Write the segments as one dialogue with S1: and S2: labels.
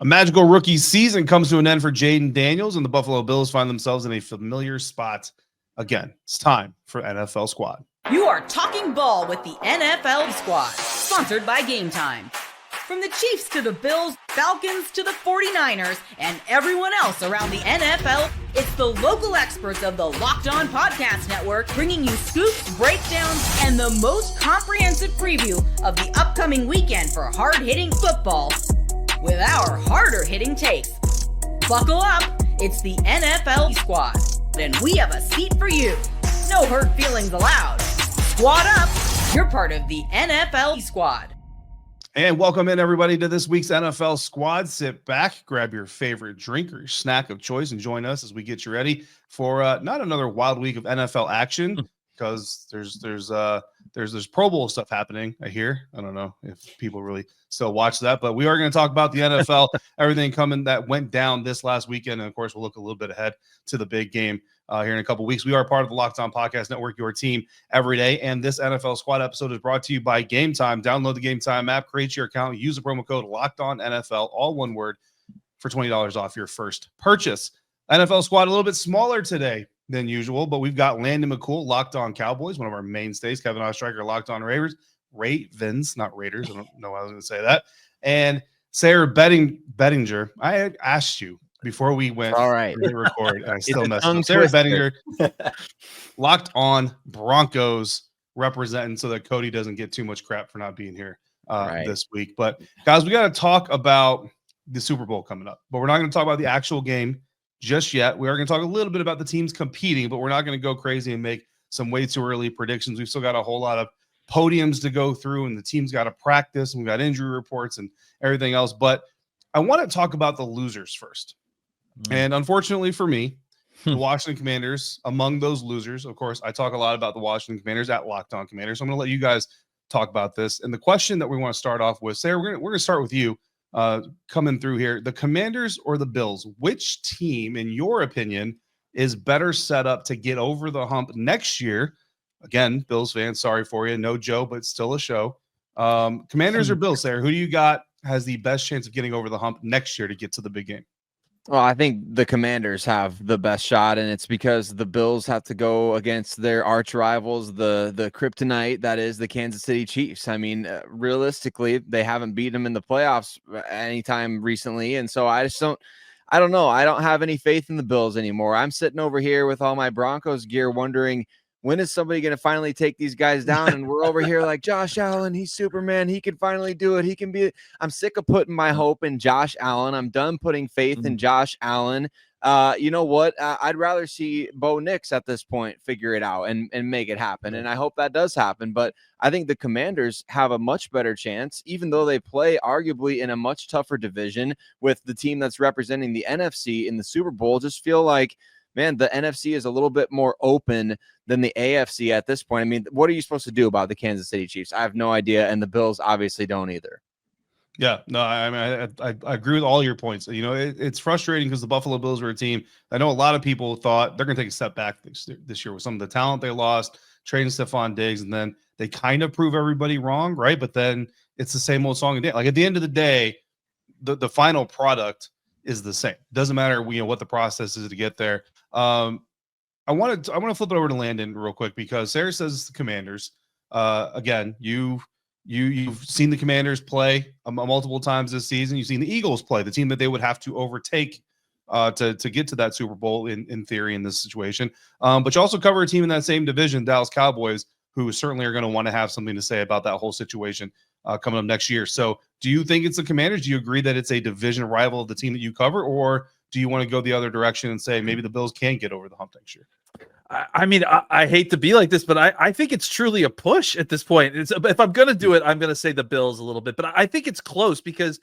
S1: A magical rookie season comes to an end for Jaden Daniels, and the Buffalo Bills find themselves in a familiar spot again. It's time for NFL Squad.
S2: You are talking ball with the NFL Squad, sponsored by Gametime. From the Chiefs to the Bills, Falcons to the 49ers, and everyone else around the NFL, it's the local experts of the Locked On Podcast Network bringing you scoops, breakdowns, and the most comprehensive preview of the upcoming weekend for hard-hitting football with our harder-hitting takes. Buckle up, it's the NFL Squad, and we have a seat for you. No hurt feelings allowed. Squad up, you're part of the NFL Squad.
S1: And welcome in, everybody, to this week's NFL Squad. Sit back, grab your favorite drink or your snack of choice, and join us as we get you ready for not another wild week of NFL action, because there's Pro Bowl stuff happening. I hear. I don't know if people really still watch that, but we are going to talk about the NFL, everything coming that went down this last weekend, and of course, we'll look a little bit ahead to the big game here in a couple weeks. We are part of the Locked On Podcast Network, your team every day, and this NFL Squad episode is brought to you by Gametime. Download the Gametime app, create your account, use the promo code LOCKEDONNFL, all one word, for $20 off your first purchase. NFL Squad a little bit smaller today than usual, but we've got Landon McCool, Locked On Cowboys, one of our mainstays, Kevin Ostreicher, Locked On Ravens, not Raiders. I don't know why I was going to say that. And Sarah Bettinger. I asked you before we went to record, and I still messed up. Sarah Bettinger, Locked On Broncos, representing so that Cody doesn't get too much crap for not being here this week. But guys, we got to talk about the Super Bowl coming up, but we're not going to talk about the actual game just yet. We are going to talk a little bit about the teams competing, but we're not going to go crazy and make some way too early predictions. We've still got a whole lot of podiums to go through, and the team's got to practice, and we've got injury reports and everything else. But I want to talk about the losers first. And unfortunately for me, the Washington Commanders, among those losers, of course, I talk a lot about the Washington Commanders at Locked On Commanders. So I'm going to let you guys talk about this. And the question that we want to start off with, Sarah, we're going to start with you coming through here. The Commanders or the Bills, which team, in your opinion, is better set up to get over the hump next year? Again, Bills fans, sorry for you. No Joe, but still a show. Commanders or Bills, Sarah? Who do you got has the best chance of getting over the hump next year to get to the big game?
S3: Well, I think the Commanders have the best shot, and it's because the Bills have to go against their arch rivals, the kryptonite that is the Kansas City Chiefs. I mean, realistically, they haven't beaten them in the playoffs anytime recently, and so I don't know. I don't have any faith in the Bills anymore. I'm sitting over here with all my Broncos gear wondering, when is somebody going to finally take these guys down? And we're over here like, Josh Allen, he's Superman. He can finally do it. He can be. I'm sick of putting my hope in Josh Allen. I'm done putting faith in Josh Allen. You know what? I'd rather see Bo Nix at this point figure it out and make it happen. And I hope that does happen. But I think the Commanders have a much better chance, even though they play arguably in a much tougher division with the team that's representing the NFC in the Super Bowl. Just feel like, man, the NFC is a little bit more open than the AFC at this point. I mean, what are you supposed to do about the Kansas City Chiefs? I have no idea, and the Bills obviously don't either.
S1: Yeah, no, I mean, I agree with all your points. You know, it's frustrating because the Buffalo Bills were a team. I know a lot of people thought they're going to take a step back this year with some of the talent they lost, trading Stephon Diggs, and then they kind of prove everybody wrong, right? But then it's the same old song and dance. Like at the end of the day, the final product is the same. Doesn't matter, what the process is to get there. I want to flip it over to Landon real quick because Sarah says it's the Commanders. Again, you've seen the Commanders play multiple times this season. You've seen the Eagles play, the team that they would have to overtake to get to that Super Bowl in theory in this situation. But you also cover a team in that same division, Dallas Cowboys, who certainly are going to want to have something to say about that whole situation coming up next year. So do you think it's the Commanders? Do you agree that it's a division rival of the team that you cover, or do you want to go the other direction and say maybe the Bills can get over the hump next year?
S4: I mean, I hate to be like this, but I think it's truly a push at this point. If I'm going to do it, I'm going to say the Bills a little bit, but I think it's close because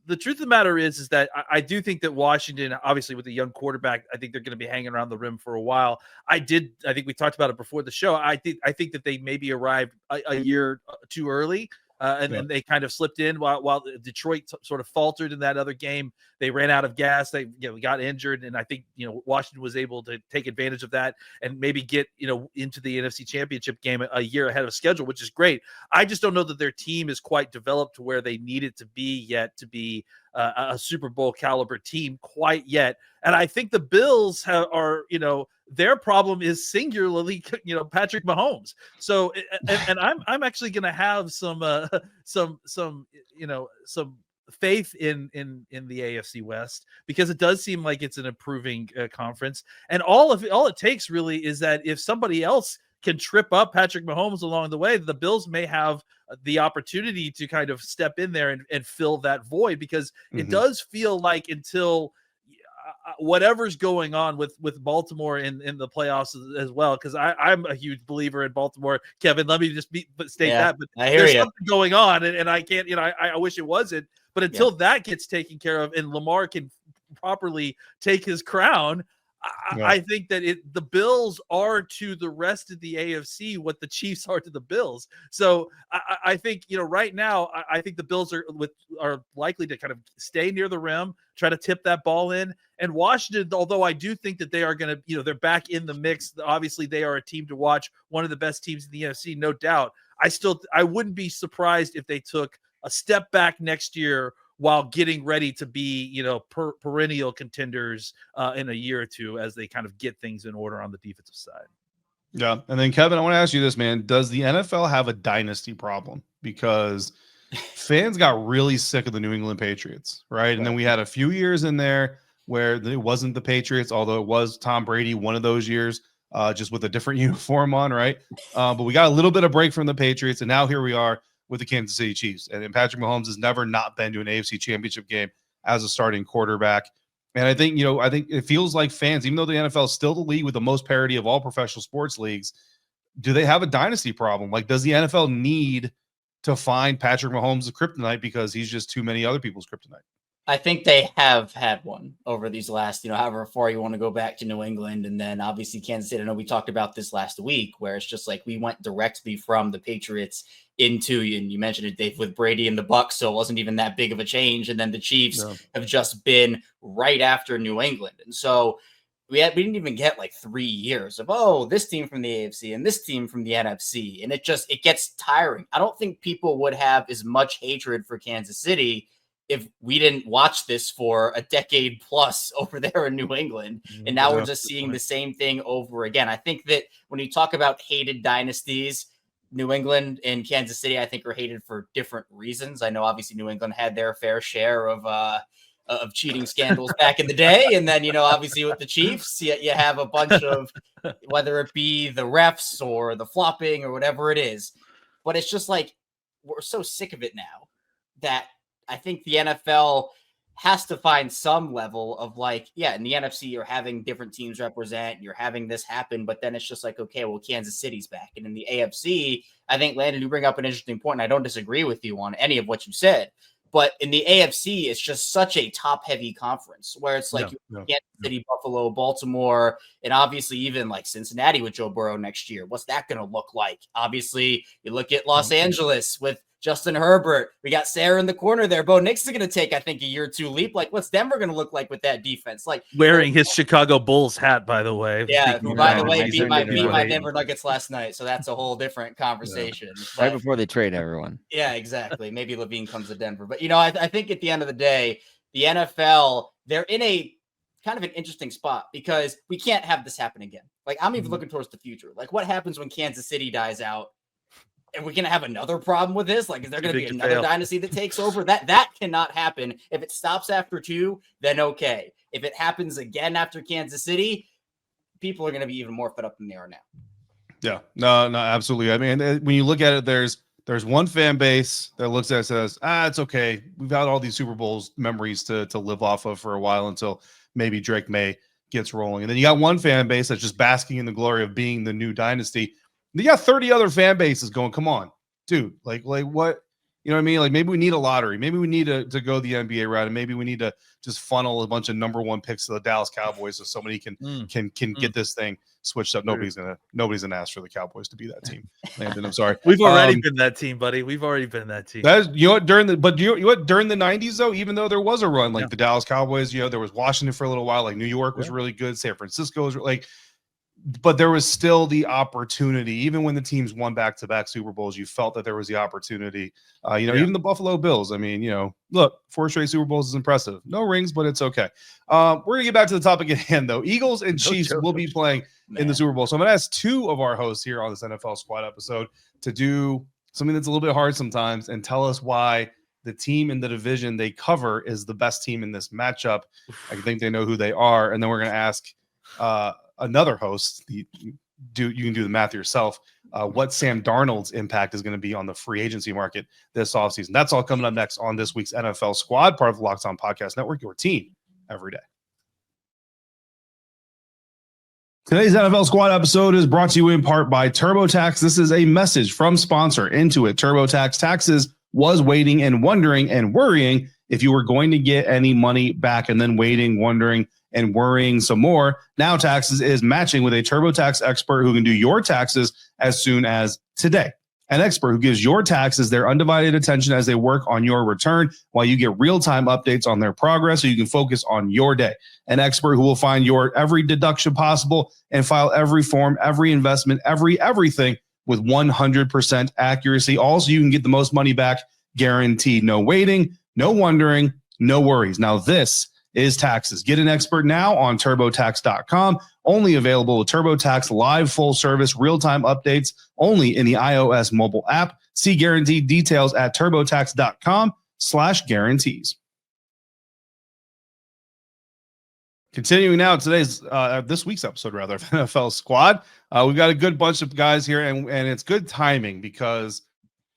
S4: the truth of the matter is that I do think that Washington, obviously with a young quarterback, I think they're going to be hanging around the rim for a while. I think we talked about it before the show. I think that they maybe arrived a year too early. And then they kind of slipped in while Detroit sort of faltered in that other game. They ran out of gas. They got injured, and I think Washington was able to take advantage of that and maybe get into the NFC Championship game a year ahead of schedule, which is great. I just don't know that their team is quite developed to where they need it to be yet to be a Super Bowl caliber team quite yet. And I think the Bills are, their problem is singularly, Patrick Mahomes. So, and I'm actually going to have some faith in the AFC West, because it does seem like it's an improving conference. And all it takes really is that if somebody else can trip up Patrick Mahomes along the way, the Bills may have the opportunity to kind of step in there and fill that void, because it does feel like until whatever's going on with Baltimore in the playoffs as well, because I'm a huge believer in Baltimore. Kevin, let me just state that, but there's something going on, and I can't, I wish it wasn't, but until that gets taken care of and Lamar can properly take his crown, I think that the Bills are to the rest of the AFC what the Chiefs are to the Bills. So I think, right now, I think the Bills are likely to kind of stay near the rim, try to tip that ball in. And Washington, although I do think that they are going to, they're back in the mix. Obviously, they are a team to watch, one of the best teams in the NFC, no doubt. I wouldn't be surprised if they took a step back next year while getting ready to be, perennial contenders in a year or two as they kind of get things in order on the defensive side.
S1: Yeah. And then, Kevin, I want to ask you this, man. Does the NFL have a dynasty problem? Because fans got really sick of the New England Patriots, right? And then we had a few years in there where it wasn't the Patriots, although it was Tom Brady one of those years, just with a different uniform on, right? But we got a little bit of break from the Patriots, and now here we are with the Kansas City Chiefs. And Patrick Mahomes has never not been to an AFC championship game as a starting quarterback. And I think it feels like fans, even though the NFL is still the league with the most parity of all professional sports leagues, do they have a dynasty problem? Like, does the NFL need to find Patrick Mahomes a kryptonite because he's just too many other people's kryptonite?
S5: I think they have had one over these last, however far you want to go back to New England. And then obviously Kansas City. I know we talked about this last week, where it's just like we went directly from the Patriots into, and you mentioned it, Dave, with Brady and the Bucs. So it wasn't even that big of a change. And then the Chiefs have just been right after New England. And so we didn't even get like 3 years of, this team from the AFC and this team from the NFC. And it gets tiring. I don't think people would have as much hatred for Kansas City if we didn't watch this for a decade plus over there in New England. And now we're just seeing the same thing over again. I think that when you talk about hated dynasties, New England and Kansas City, I think, are hated for different reasons. I know obviously New England had their fair share of cheating scandals back in the day. And then, obviously with the Chiefs, you have a bunch of, whether it be the refs or the flopping or whatever it is. But it's just like, we're so sick of it now that I think the NFL has to find some level of in the NFC, you're having different teams represent, you're having this happen, but then it's just like, okay, well, Kansas City's back. And in the AFC, I think, Landon, you bring up an interesting point, and I don't disagree with you on any of what you said. But in the AFC, it's just such a top-heavy conference where it's like Kansas City, Buffalo, Baltimore, and obviously even like Cincinnati with Joe Burrow next year. What's that going to look like? Obviously, you look at Los Angeles with Justin Herbert. We got Sarah in the corner there. Bo Nix is going to take, I think, a year or two leap. Like, what's Denver going to look like with that defense? Like,
S4: wearing his Chicago Bulls hat, by the way.
S5: Yeah, who, by the way, beat my Denver Nuggets last night. So that's a whole different conversation. But,
S3: right before they trade everyone.
S5: Yeah, exactly. Maybe Levine comes to Denver. But, I think at the end of the day, the NFL, they're in a kind of an interesting spot because we can't have this happen again. Like, I'm even looking towards the future. Like, what happens when Kansas City dies out? Are we going to have another problem with this? Like, is there going to be another dynasty that takes over? That cannot happen. If it stops after 2, then okay. If it happens again after Kansas City, people are going to be even more fed up than they are now.
S1: Yeah, no, absolutely. I mean, when you look at it, there's one fan base that looks at it and says, it's okay. We've got all these Super Bowls memories to live off of for a while until maybe Drake May gets rolling. And then you got one fan base that's just basking in the glory of being the new dynasty. You got 30 other fan bases going, come on, dude. Like what? You know what I mean? Like, maybe we need a lottery. Maybe we need to go the NBA route, and maybe we need to just funnel a bunch of number 1 picks to the Dallas Cowboys so somebody can get this thing switched up. Nobody's gonna ask for the Cowboys to be that team. Landon, I'm sorry.
S4: We've already been that team, buddy. We've already been that team.
S1: That's during the 90s though, even though there was a run like the Dallas Cowboys, there was Washington for a little while, like New York was really good, San Francisco was like. but there was still the opportunity, even when the teams won back-to-back Super Bowls, you felt that there was the opportunity. Even the Buffalo Bills. I mean, look, 4 straight Super Bowls is impressive. No rings, but it's okay. We're gonna get back to the topic at hand, though. Eagles and Chiefs will be playing in the Super Bowl. So I'm gonna ask 2 of our hosts here on this NFL Squad episode to do something that's a little bit hard sometimes and tell us why the team in the division they cover is the best team in this matchup. I think they know who they are, and then we're gonna ask another host, you can do the math yourself, what Sam Darnold's impact is going to be on the free agency market this offseason. That's all coming up next on this week's NFL Squad, part of the Locked On Podcast Network, your team every day. Today's NFL Squad episode is brought to you in part by TurboTax. This is a message from sponsor Intuit. TurboTax Taxes was waiting and wondering and worrying if you were going to get any money back, and then waiting, wondering, and worrying some more. Now Taxes is matching with a TurboTax expert who can do your taxes as soon as today. An expert who gives your taxes their undivided attention as they work on your return, while you get real-time updates on their progress so you can focus on your day. An expert who will find your every deduction possible and file every form, every investment, everything with 100% accuracy. Also, you can get the most money back guaranteed. No waiting, no wondering, no worries. Now this is Taxes. Get an expert now on TurboTax.com. Only available with TurboTax Live Full Service, real-time updates only in the iOS mobile app. See guaranteed details at TurboTax.com/guarantees. Continuing now this week's episode of NFL Squad. We've got a good bunch of guys here, and it's good timing because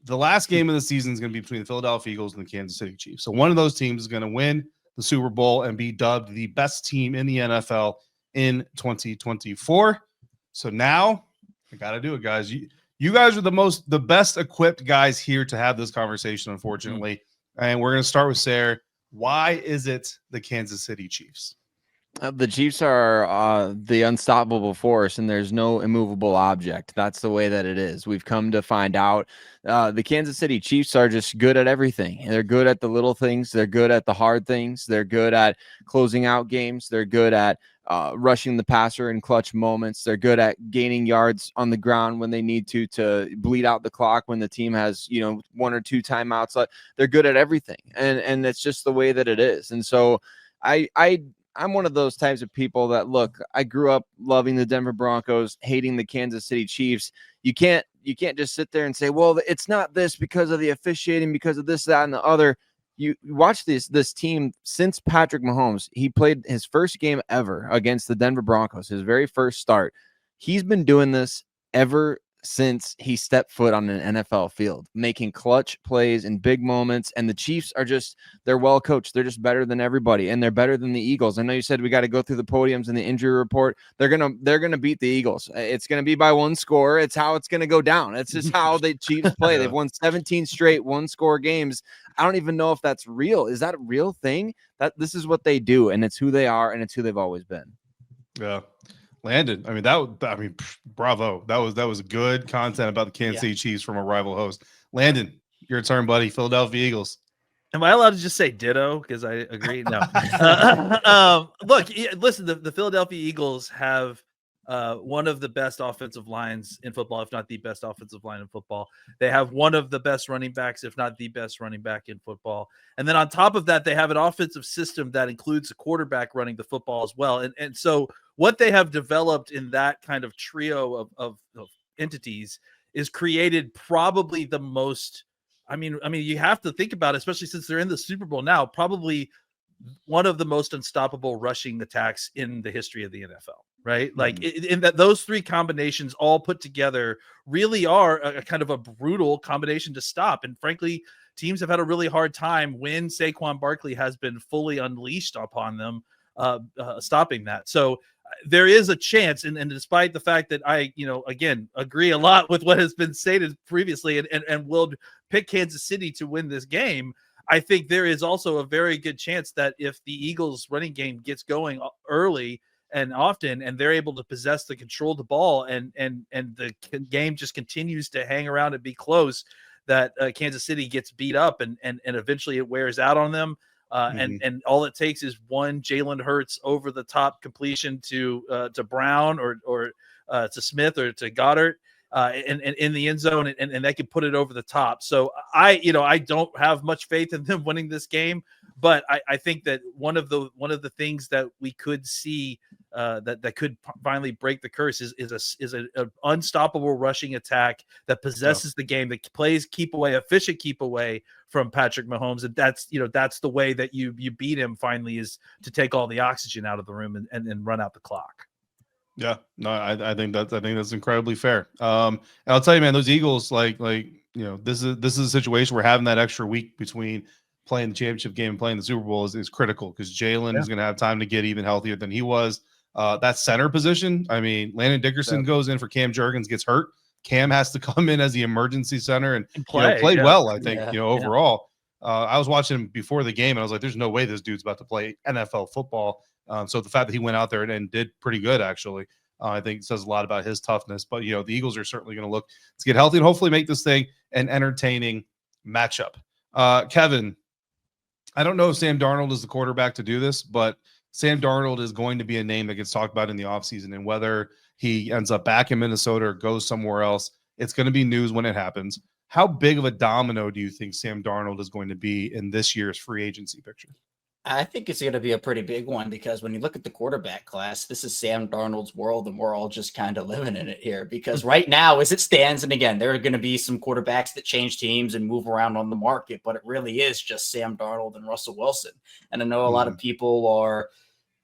S1: the last game of the season is going to be between the Philadelphia Eagles and the Kansas City Chiefs. So one of those teams is going to win the Super Bowl and be dubbed the best team in the NFL in 2024. So now I got to do it, guys. You guys are the best equipped guys here to have this conversation, unfortunately. And we're going to start with Sarah. Why is it the Kansas City Chiefs?
S3: The Chiefs are the unstoppable force, and there's no immovable object. That's the way that it is. We've come to find out the Kansas City Chiefs are just good at everything. They're good at the little things. They're good at the hard things. They're good at closing out games. They're good at rushing the passer in clutch moments. They're good at gaining yards on the ground when they need to bleed out the clock when the team has 1 or 2 timeouts. They're good at everything, and it's just the way that it is. And so I'm one of those types of people that, look, I grew up loving the Denver Broncos, hating the Kansas City Chiefs. You can't just sit there and say, well, it's not this because of the officiating, because of this, that, and the other. You watch this team since Patrick Mahomes. He played his first game ever against the Denver Broncos, his very first start. He's been doing this ever since he stepped foot on an NFL field, making clutch plays in big moments. And the Chiefs they're well coached. They're just better than everybody, and they're better than the Eagles. I know you said we got to go through the podiums and the injury report. They're gonna beat the Eagles. It's gonna be by 1 score. It's how it's gonna go down. It's just how the Chiefs play. They've won 17 straight 1-score games. I don't even know if that's real. Is that a real thing? That this is what they do, and it's who they are, and it's who they've always been.
S1: Yeah. Landon, bravo. That was good content about the Kansas City Chiefs from a rival host. Landon, your turn, buddy. Philadelphia Eagles.
S4: Am I allowed to just say ditto? Because I agree. No. Look, listen, the Philadelphia Eagles have one of the best offensive lines in football, if not the best offensive line in football. They have one of the best running backs, if not the best running back in football. And then on top of that, they have an offensive system that includes a quarterback running the football as well. And so what they have developed in that kind of trio of entities is created probably the most, I mean, you have to think about it, especially since they're in the Super Bowl now, probably one of the most unstoppable rushing attacks in the history of the NFL, right? Like in that those 3 combinations all put together really are a kind of a brutal combination to stop. And frankly, teams have had a really hard time when Saquon Barkley has been fully unleashed upon them, stopping that. So there is a chance, and despite the fact that I, again, agree a lot with what has been stated previously and will pick Kansas City to win this game, I think there is also a very good chance that if the Eagles running game gets going early and often, and they're able to possess the control of the ball and the game just continues to hang around and be close, that Kansas City gets beat up and eventually it wears out on them. And all it takes is one Jalen Hurts over the top completion to Brown or to Smith or to Goddard and in the end zone, and they could put it over the top. So I don't have much faith in them winning this game, but I think that one of the things that we could see that could finally break the curse is an unstoppable rushing attack that possesses the game, that plays efficient keep away from Patrick Mahomes, and that's the way that you beat him finally, is to take all the oxygen out of the room and run out the clock.
S1: Yeah, no, I think that's incredibly fair. And I'll tell you, man, those Eagles, this is a situation where having that extra week between playing the championship game and playing the Super Bowl is critical, because Jalen is going to have time to get even healthier than he was. That center position, I mean, Landon Dickerson goes in for Cam Jurgens, gets hurt. Cam has to come in as the emergency center and play well, I think, overall. I was watching him before the game, and I was like, there's no way this dude's about to play NFL football. So the fact that he went out there and did pretty good, actually, I think says a lot about his toughness. But, the Eagles are certainly going to look to get healthy and hopefully make this thing an entertaining matchup. Kevin, I don't know if Sam Darnold is the quarterback to do this, but Sam Darnold is going to be a name that gets talked about in the offseason, and whether he ends up back in Minnesota or goes somewhere else, it's going to be news when it happens. How big of a domino do you think Sam Darnold is going to be in this year's free agency picture?
S5: I think it's going to be a pretty big one, because when you look at the quarterback class, this is Sam Darnold's world, and we're all just kind of living in it here. Because right now, as it stands, and again, there are going to be some quarterbacks that change teams and move around on the market, but it really is just Sam Darnold and Russell Wilson. And I know a lot of people are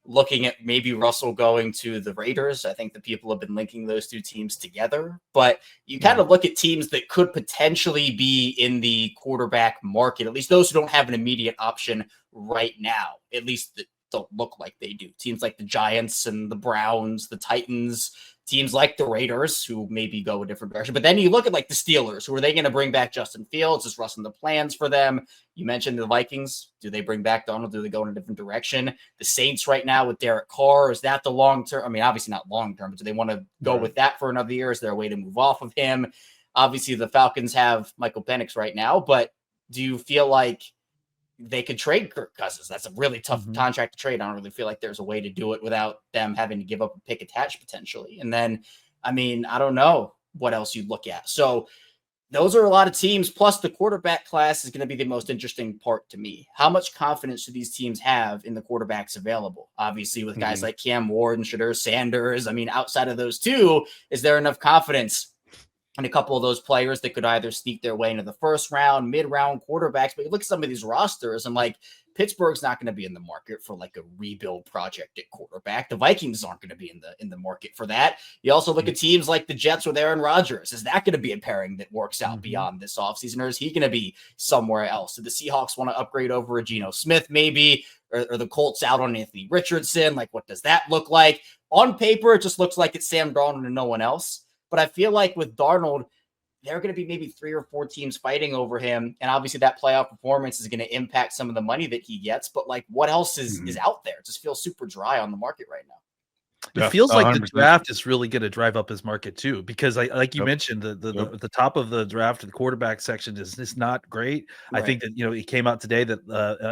S5: looking at maybe Russell going to the Raiders. I think the people have been linking those two teams together, but you kind of look at teams that could potentially be in the quarterback market, at least those who don't have an immediate option right now, at least that don't look like they do. Teams like the Giants and the Browns, the Titans, teams like the Raiders, who maybe go a different direction. But then you look at like the Steelers, who are they going to bring back Justin Fields? Is Russ in the plans for them? You mentioned the Vikings. Do they bring back Donald? Do they go in a different direction? The Saints right now with Derek Carr, is that the long term? I mean, obviously not long term, but do they want to go with that for another year? Is there a way to move off of him? Obviously, the Falcons have Michael Penix right now, but do you feel like they could trade Kirk Cousins? That's a really tough contract to trade. I don't really feel like there's a way to do it without them having to give up a pick attached potentially. And then, I mean, I don't know what else you look at. So those are a lot of teams. Plus the quarterback class is going to be the most interesting part to me. How much confidence do these teams have in the quarterbacks available? Obviously with guys like Cam Ward and Shedeur Sanders. I mean, outside of those two, is there enough confidence and a couple of those players that could either sneak their way into the first round, mid-round quarterbacks? But you look at some of these rosters and like Pittsburgh's not going to be in the market for like a rebuild project at quarterback. The Vikings aren't going to be in the market for that. You also look at teams like the Jets with Aaron Rodgers. Is that going to be a pairing that works out beyond this offseason, or is he going to be somewhere else? Do the Seahawks want to upgrade over a Geno Smith maybe, or the Colts out on Anthony Richardson? Like, what does that look like? On paper, it just looks like it's Sam Darnold and no one else. But I feel like with Darnold, there are going to be maybe 3 or 4 teams fighting over him. And obviously that playoff performance is going to impact some of the money that he gets. But like, what else is out there? It just feels super dry on the market right now.
S4: It feels like the draft is really going to drive up his market too, because like you mentioned, the top of the draft, the quarterback section is not great. Right. I think that, it came out today that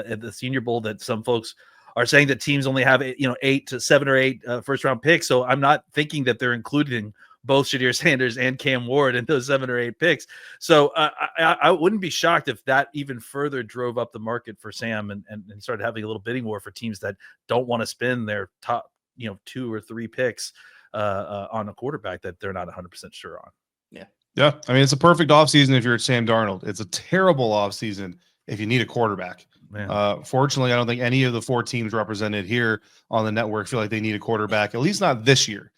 S4: at the Senior Bowl that some folks are saying that teams only have 8 to 7 or 8 first round picks. So I'm not thinking that they're including both Shedeur Sanders and Cam Ward in those 7 or 8 picks. So I wouldn't be shocked if that even further drove up the market for Sam and started having a little bidding war for teams that don't want to spend their top 2 or 3 picks on a quarterback that they're not 100% sure on.
S1: Yeah. I mean, it's a perfect offseason if you're Sam Darnold. It's a terrible offseason if you need a quarterback. Fortunately, I don't think any of the 4 teams represented here on the network feel like they need a quarterback, at least not this year.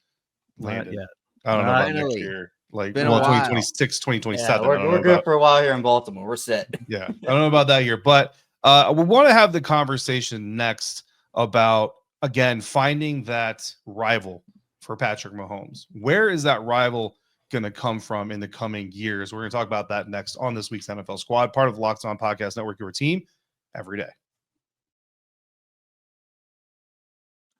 S4: Not yet.
S1: I don't know about next year. Like, 2026, 2027.
S5: Yeah, we're good for a while here in Baltimore. We're set.
S1: Yeah. I don't know about that year, but we want to have the conversation next about, again, finding that rival for Patrick Mahomes. Where is that rival going to come from in the coming years? We're going to talk about that next on this week's NFL Squad, part of the Locked On Podcast Network, your team every day.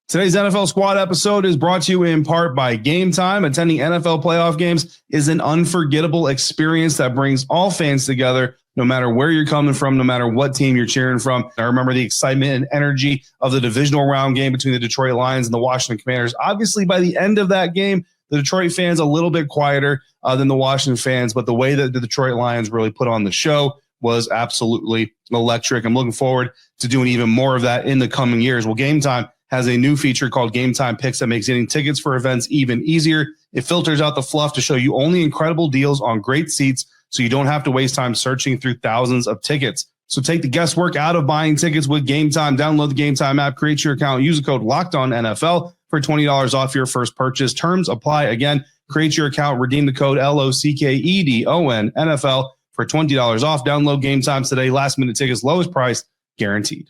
S1: Today's NFL Squad episode is brought to you in part by Gametime. Attending NFL playoff games is an unforgettable experience that brings all fans together, no matter where you're coming from, no matter what team you're cheering from. I remember the excitement and energy of the divisional round game between the Detroit Lions and the Washington Commanders. Obviously, by the end of that game, The Detroit fans a little bit quieter than the Washington fans, but the way that the Detroit Lions really put on the show was absolutely electric. I'm looking forward to doing even more of that in the coming years. Well, Gametime has a new feature called Gametime Picks that makes getting tickets for events even easier. It filters out the fluff to show you only incredible deals on great seats, so you don't have to waste time searching through thousands of tickets. So take the guesswork out of buying tickets with Gametime. Download the Gametime app, create your account, use the code LOCKEDONNFL for $20 off your first purchase. Terms apply. Again, create your account, redeem the code LOCKEDONNFL for $20 off. Download Gametime today. Last minute tickets, lowest price guaranteed.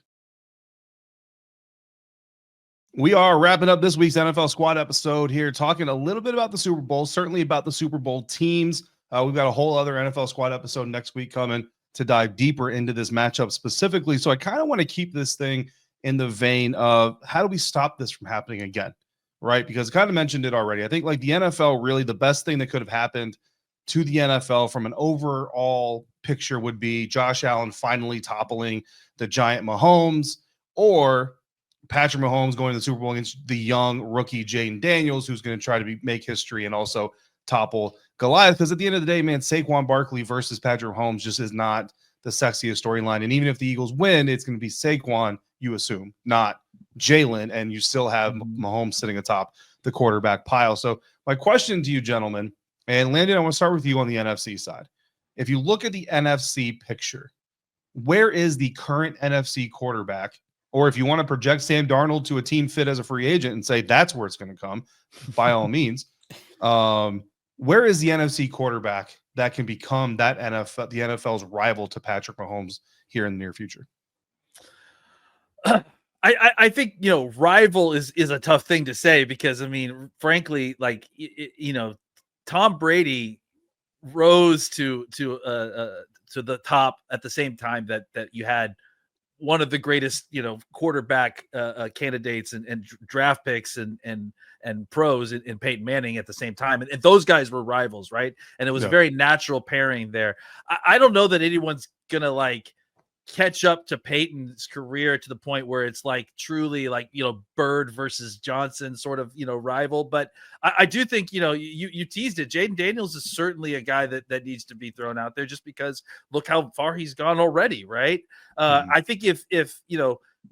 S1: We are wrapping up this week's NFL Squad episode here, talking a little bit about the Super Bowl, certainly about the Super Bowl teams. We've got a whole other NFL Squad episode next week coming to dive deeper into this matchup specifically. So I kind of want to keep this thing in the vein of how do we stop this from happening again, right? Because I kind of mentioned it already. I think like the NFL, really the best thing that could have happened to the NFL from an overall picture would be Josh Allen finally toppling the giant Mahomes, or Patrick Mahomes going to the Super Bowl against the young rookie Jaden Daniels, who's going to try to make history and also topple Goliath. Because at the end of the day, man, Saquon Barkley versus Patrick Mahomes just is not the sexiest storyline. And even if the Eagles win, it's going to be Saquon, you assume, not Jalen, and you still have Mahomes sitting atop the quarterback pile. So my question to you, gentlemen, and Landon, I want to start with you on the NFC side. If you look at the NFC picture, where is the current NFC quarterback? Or if you want to project Sam Darnold to a team fit as a free agent and say that's where it's going to come, by all means, where is the NFC quarterback that can become the NFL's rival to Patrick Mahomes here in the near future?
S4: I think, rival is a tough thing to say because, I mean, frankly, like, Tom Brady rose to the top at the same time that you had one of the greatest, quarterback candidates and draft picks and pros in Peyton Manning at the same time. And those guys were rivals, right? And it was a very natural pairing there. I don't know that anyone's going to catch up to Peyton's career to the point where it's truly Bird versus Johnson sort of, rival. But I do think, you teased it. Jaden Daniels is certainly a guy that needs to be thrown out there just because look how far he's gone already. Right. I think if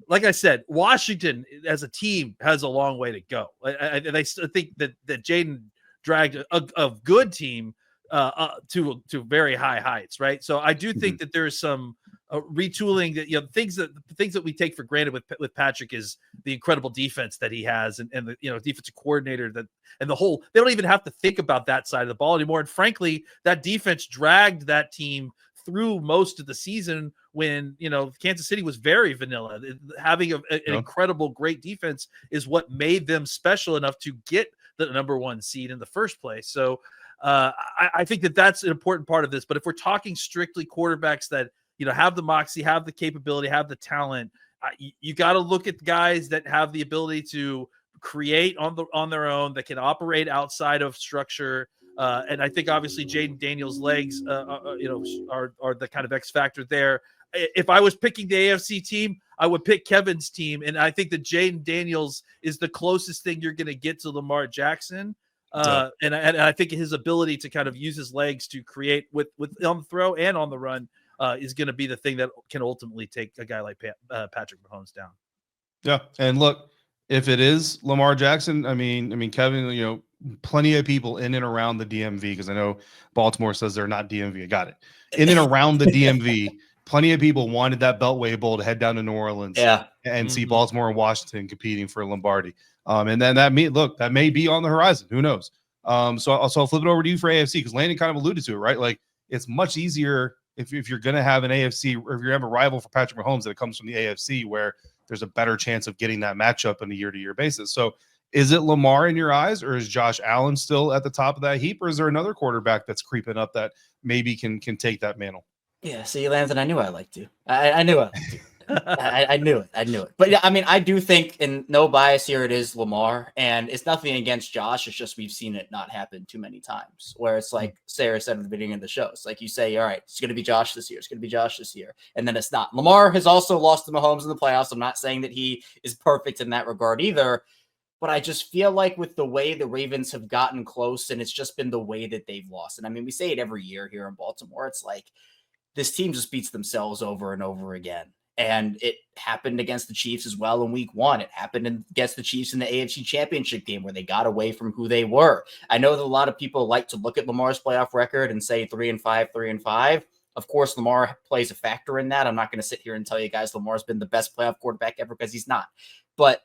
S4: like I said, Washington as a team has a long way to go. I think that Jaden dragged a good team to very high heights. Right. So I do think that there's some retooling that things that we take for granted with Patrick is the incredible defense that he has and the defensive coordinator and the whole, they don't even have to think about that side of the ball anymore. And frankly, that defense dragged that team through most of the season when Kansas City was very vanilla. Having an incredible great defense is what made them special enough to get the number one seed in the first place. So I think that's an important part of this. But if we're talking strictly quarterbacks that have the moxie, have the capability, have the talent, you got to look at guys that have the ability to create on their own, that can operate outside of structure. And I think obviously Jaden Daniels' legs, are the kind of X factor there. If I was picking the AFC team, I would pick Kevin's team, and I think that Jaden Daniels is the closest thing you're going to get to Lamar Jackson. And I think his ability to kind of use his legs to create with on the throw and on the run is going to be the thing that can ultimately take a guy like Patrick Mahomes down.
S1: Yeah, and look, if it is Lamar Jackson, I mean, Kevin, plenty of people in and around the DMV, because I know Baltimore says they're not DMV. I got it. In and around the DMV, plenty of people wanted that Beltway Bowl to head down to New Orleans and see Baltimore and Washington competing for Lombardi. And then that may be on the horizon. Who knows? So I'll flip it over to you for AFC, because Landon kind of alluded to it, right? Like, it's much easier if you're going to have an AFC, or if you have a rival for Patrick Mahomes that comes from the AFC, where there's a better chance of getting that matchup on a year-to-year basis. So is it Lamar in your eyes, or is Josh Allen still at the top of that heap, or is there another quarterback that's creeping up that maybe can take that mantle?
S5: Yeah, see, Landon, I knew I liked you. I knew it. I knew it. But yeah, I mean, I do think, and no bias here, it is Lamar, and it's nothing against Josh. It's just we've seen it not happen too many times, where it's like Sarah said at the beginning of the show. It's like you say, all right, it's going to be Josh this year. It's going to be Josh this year. And then it's not. Lamar has also lost to Mahomes in the playoffs. I'm not saying that he is perfect in that regard either. But I just feel like with the way the Ravens have gotten close, and it's just been the way that they've lost. And I mean, we say it every year here in Baltimore. It's like this team just beats themselves over and over again. And it happened against the Chiefs as well in week 1. It happened against the Chiefs in the AFC Championship game where they got away from who they were. I know that a lot of people like to look at Lamar's playoff record and say 3-5, 3-5. Of course, Lamar plays a factor in that. I'm not going to sit here and tell you guys Lamar's been the best playoff quarterback ever because he's not. But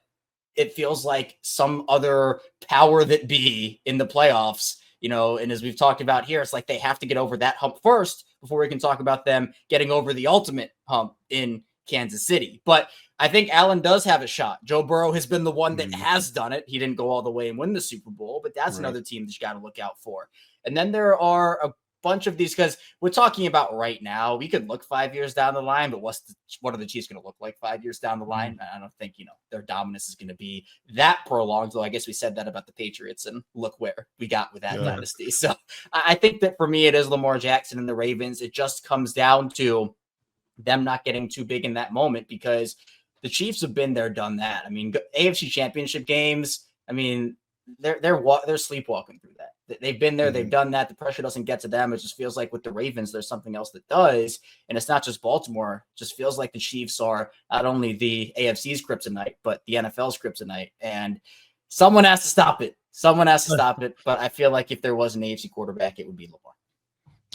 S5: it feels like some other power that be in the playoffs, and as we've talked about here, it's like they have to get over that hump first before we can talk about them getting over the ultimate hump in Kansas City. But I think Allen does have a shot. Joe Burrow has been the one that has done it. He didn't go all the way and win the Super Bowl, but that's another team that you got to look out for. And then there are a bunch of these, because we're talking about right now, we could look 5 years down the line, but what are the Chiefs going to look like 5 years down the line? I don't think, their dominance is going to be that prolonged, though I guess we said that about the Patriots, and look where we got with that dynasty. So I think that for me, it is Lamar Jackson and the Ravens. It just comes down to them not getting too big in that moment, because the Chiefs have been there, done that. I mean, AFC Championship games, I mean, they're sleepwalking through that. They've been there, they've done that. The pressure doesn't get to them. It just feels like with the Ravens, there's something else that does. And it's not just Baltimore. It just feels like the Chiefs are not only the AFC's kryptonite, but the NFL's kryptonite. And someone has to stop it. But I feel like if there was an AFC quarterback, it would be Lamar.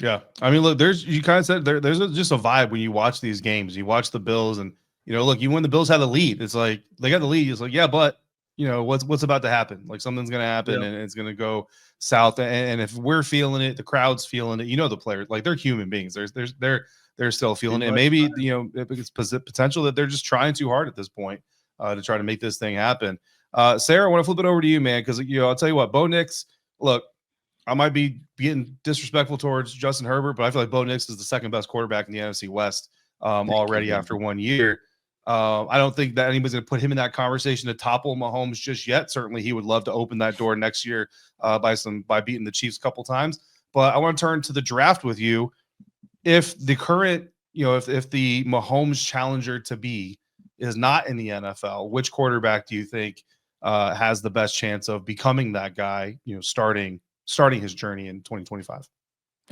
S1: Yeah. I mean, look, you kind of said there's just a vibe when you watch these games. You watch the Bills and, look, when the Bills had the lead, it's like they got the lead. It's like, yeah, but what's about to happen? Like something's going to happen and it's going to go south. And if we're feeling it, the crowd's feeling it, the players, like they're human beings. They're still feeling it. And maybe, it's potential that they're just trying too hard at this point to try to make this thing happen. Sarah, I want to flip it over to you, man. Cause I'll tell you what, Bo Nix, look, I might be getting disrespectful towards Justin Herbert, but I feel like Bo Nix is the second best quarterback in the NFC West already after 1 year. I don't think that anybody's going to put him in that conversation to topple Mahomes just yet. Certainly, he would love to open that door next year by beating the Chiefs a couple times. But I want to turn to the draft with you. If the current, if the Mahomes challenger to be is not in the NFL, which quarterback do you think has the best chance of becoming that guy? Starting his journey in 2025.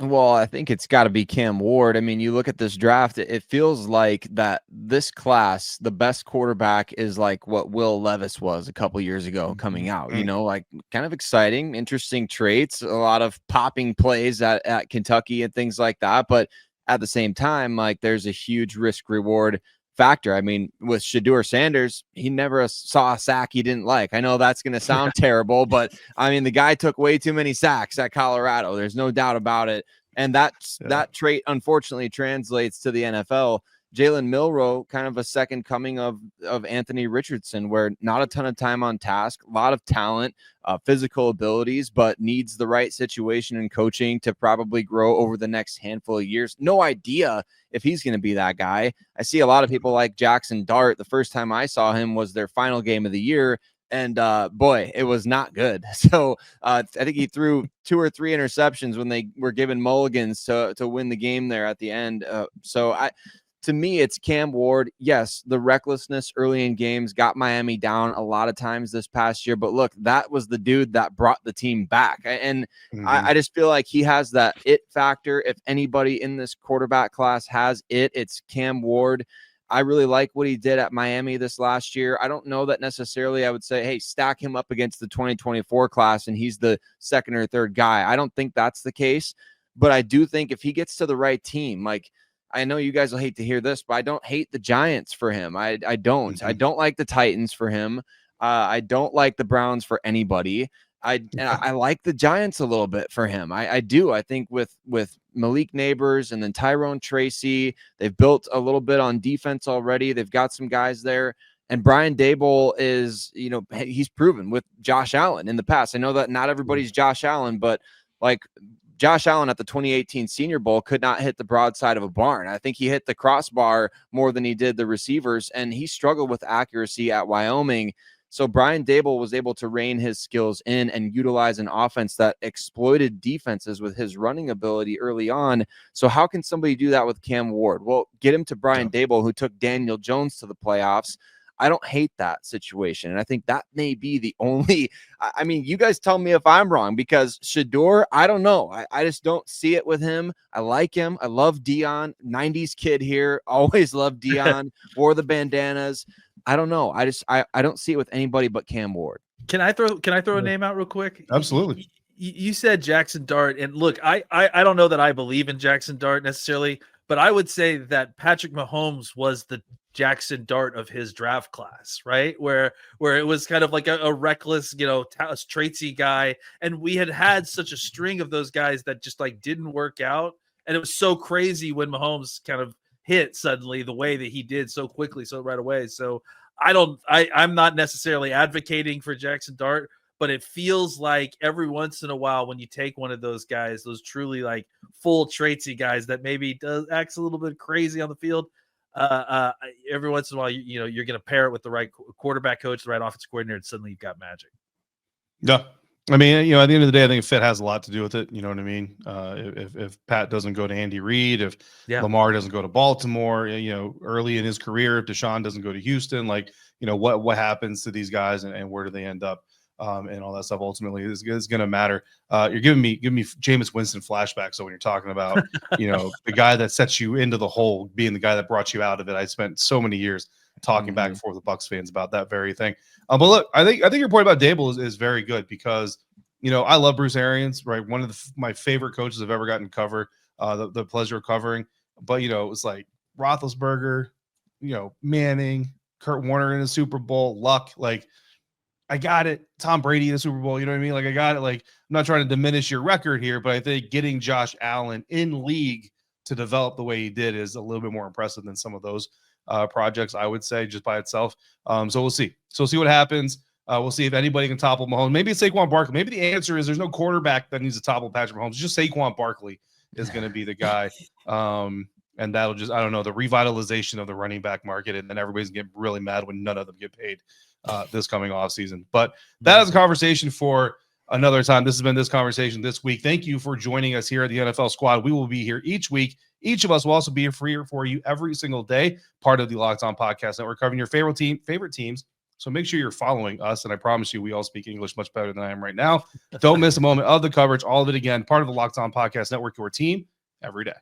S3: Well, I think it's got to be Cam Ward. I mean, you look at this draft, it feels like that this class, the best quarterback is like what Will Levis was a couple years ago coming out, like kind of exciting, interesting traits, a lot of popping plays at Kentucky and things like that. But at the same time, like there's a huge risk reward factor. I mean, with Shedeur Sanders, he never saw a sack he didn't like. I know that's going to sound terrible, but I mean, the guy took way too many sacks at Colorado. There's no doubt about it. And that trait, unfortunately, translates to the NFL. Jalen Milroe, kind of a second coming of Anthony Richardson, where not a ton of time on task, a lot of talent, physical abilities, but needs the right situation and coaching to probably grow over the next handful of years. No idea if he's going to be that guy. I see a lot of people like Jackson Dart. The first time I saw him was their final game of the year. And boy, it was not good. So I think he threw 2 or 3 interceptions when they were given mulligans to win the game there at the end. To me, it's Cam Ward. Yes, the recklessness early in games got Miami down a lot of times this past year. But look, that was the dude that brought the team back. And I just feel like he has that it factor. If anybody in this quarterback class has it, it's Cam Ward. I really like what he did at Miami this last year. I don't know that necessarily I would say, hey, stack him up against the 2024 class and he's the second or third guy. I don't think that's the case. But I do think if he gets to the right team, like, I know you guys will hate to hear this, but I don't hate the Giants for him. I don't. I don't like the Titans for him. I don't like the Browns for anybody. I like the Giants a little bit for him. I do. I think with Malik Neighbors and then Tyrone Tracy, they've built a little bit on defense already. They've got some guys there. And Brian Daboll is, he's proven with Josh Allen in the past. I know that not everybody's Josh Allen, but like Josh Allen at the 2018 Senior Bowl could not hit the broadside of a barn. I think he hit the crossbar more than he did the receivers, and he struggled with accuracy at Wyoming. So Brian Daboll was able to rein his skills in and utilize an offense that exploited defenses with his running ability early on. So how can somebody do that with Cam Ward? Well, get him to Brian Daboll, who took Daniel Jones to the playoffs. I don't hate that situation. And I think that may be the only, I mean, you guys tell me if I'm wrong, because Shador, I don't know. I just don't see it with him. I like him. I love Dion, 90s kid here. Always loved Dion, wore the bandanas. I don't know. I don't see it with anybody but Cam Ward.
S4: Can I throw a name out real quick?
S1: Absolutely.
S4: You said Jackson Dart, and look, I don't know that I believe in Jackson Dart necessarily, but I would say that Patrick Mahomes was the Jackson Dart of his draft class, right? Where it was kind of like a reckless, traitsy guy, and we had such a string of those guys that just like didn't work out, and it was so crazy when Mahomes kind of hit suddenly the way that he did so quickly, so right away. So I'm not necessarily advocating for Jackson Dart, but it feels like every once in a while when you take one of those guys, those truly like full traitsy guys that maybe acts a little bit crazy on the field, every once in a while, you're going to pair it with the right quarterback coach, the right offensive coordinator, and suddenly you've got magic.
S1: Yeah. I mean, at the end of the day, I think fit has a lot to do with it. You know what I mean? If Pat doesn't go to Andy Reid, if Lamar doesn't go to Baltimore, early in his career, if Deshaun doesn't go to Houston, what happens to these guys and where do they end up? And all that stuff ultimately is going to matter. You're giving me Jameis Winston flashbacks. So when you're talking about, the guy that sets you into the hole being the guy that brought you out of it, I spent so many years talking back and forth with Bucs fans about that very thing. But look, I think your point about Dable is very good because, I love Bruce Arians, right? One of my favorite coaches I've ever gotten to cover, the pleasure of covering. But, it was like Roethlisberger, Manning, Kurt Warner in the Super Bowl, Luck, I got it. Tom Brady in the Super Bowl. You know what I mean? I got it. I'm not trying to diminish your record here, but I think getting Josh Allen in league to develop the way he did is a little bit more impressive than some of those projects, I would say, just by itself. So we'll see. So we'll see what happens. We'll see if anybody can topple Mahomes. Maybe it's Saquon Barkley. Maybe the answer is there's no quarterback that needs to topple Patrick Mahomes. Just Saquon Barkley is going to be the guy. And that'll just, I don't know, the revitalization of the running back market. And then everybody's going to get really mad when none of them get paid this coming off season. But that is a conversation for another time. This has been this conversation this week. Thank you for joining us here at the NFL Squad. We will be here each week. Each of us will also be here for you every single day, part of the Locked On Podcast Network, covering your favorite teams. So make sure you're following us. And I promise you, we all speak English much better than I am right now. Don't miss a moment of the coverage. All of it again, part of the Locked On Podcast Network, your team every day.